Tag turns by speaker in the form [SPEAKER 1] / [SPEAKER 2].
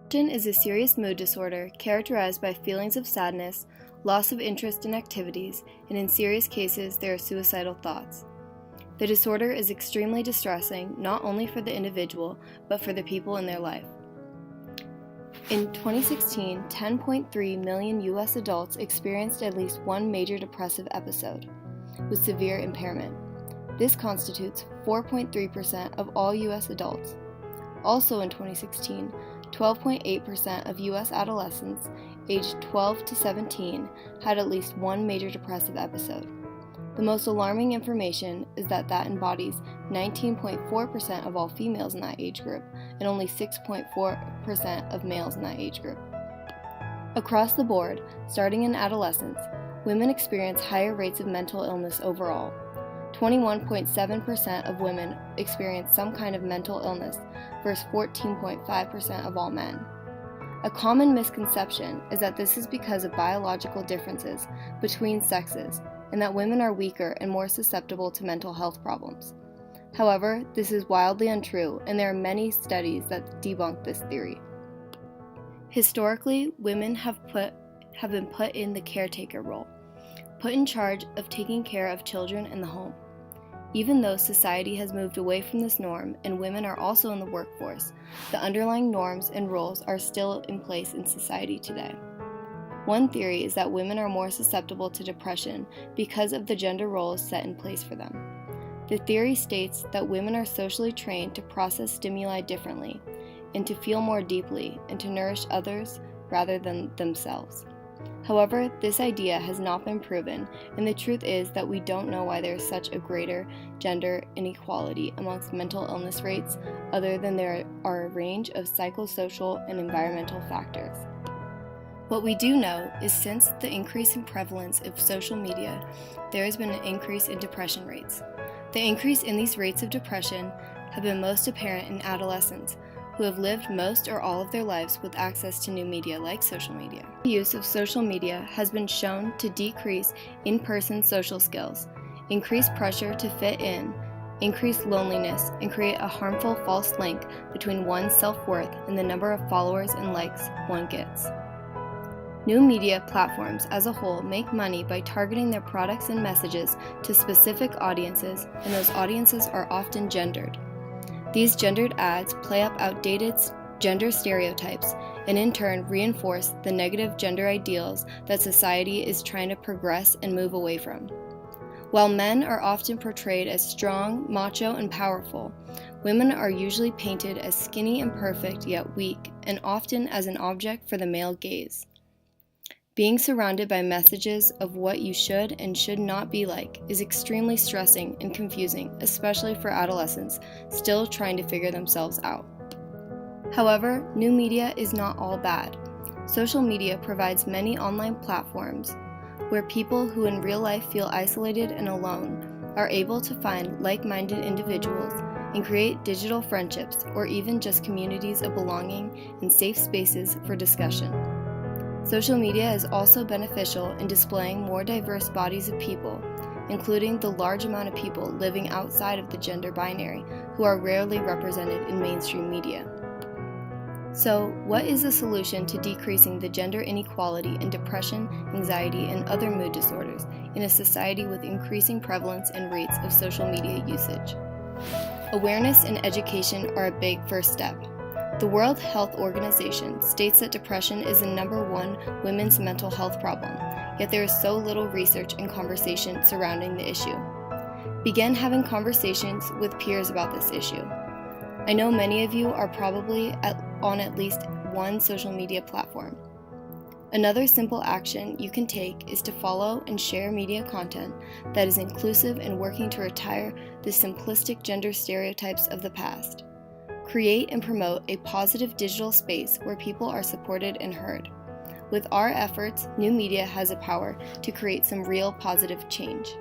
[SPEAKER 1] Depression is a serious mood disorder characterized by feelings of sadness, loss of interest in activities, and in serious cases, there are suicidal thoughts. The disorder is extremely distressing not only for the individual, but for the people in their life. In 2016, 10.3 million U.S. adults experienced at least one major depressive episode with severe impairment. This constitutes 4.3% of all U.S. adults. Also in 2016, 12.8% of U.S. adolescents aged 12 to 17 had at least one major depressive episode. The most alarming information is that embodies 19.4% of all females in that age group and only 6.4% of males in that age group. Across the board, starting in adolescence, women experience higher rates of mental illness overall. 21.7% of women experience some kind of mental illness versus 14.5% of all men. A common misconception is that this is because of biological differences between sexes and that women are weaker and more susceptible to mental health problems. However, this is wildly untrue, and there are many studies that debunk this theory. Historically, women have been put in the caretaker role, put in charge of taking care of children in the home. Even though society has moved away from this norm and women are also in the workforce, the underlying norms and roles are still in place in society today. One theory is that women are more susceptible to depression because of the gender roles set in place for them. The theory states that women are socially trained to process stimuli differently and to feel more deeply and to nourish others rather than themselves. However, this idea has not been proven, and the truth is that we don't know why there is such a greater gender inequality amongst mental illness rates other than there are a range of psychosocial and environmental factors. What we do know is since the increase in prevalence of social media, there has been an increase in depression rates. The increase in these rates of depression have been most apparent in adolescents, who have lived most or all of their lives with access to new media like social media. The use of social media has been shown to decrease in-person social skills, increase pressure to fit in, increase loneliness, and create a harmful false link between one's self-worth and the number of followers and likes one gets. New media platforms as a whole make money by targeting their products and messages to specific audiences, and those audiences are often gendered. These gendered ads play up outdated gender stereotypes and in turn reinforce the negative gender ideals that society is trying to progress and move away from. While men are often portrayed as strong, macho, and powerful, women are usually painted as skinny and perfect yet weak, and often as an object for the male gaze. Being surrounded by messages of what you should and should not be like is extremely stressing and confusing, especially for adolescents still trying to figure themselves out. However, new media is not all bad. Social media provides many online platforms where people who in real life feel isolated and alone are able to find like-minded individuals and create digital friendships or even just communities of belonging and safe spaces for discussion. Social media is also beneficial in displaying more diverse bodies of people, including the large amount of people living outside of the gender binary who are rarely represented in mainstream media. So, what is the solution to decreasing the gender inequality in depression, anxiety, and other mood disorders in a society with increasing prevalence and rates of social media usage? Awareness and education are a big first step. The World Health Organization states that depression is the #1 women's mental health problem, yet there is so little research and conversation surrounding the issue. Begin having conversations with peers about this issue. I know many of you are probably on at least one social media platform. Another simple action you can take is to follow and share media content that is inclusive and working to retire the simplistic gender stereotypes of the past. Create and promote a positive digital space where people are supported and heard. With our efforts, new media has the power to create some real positive change.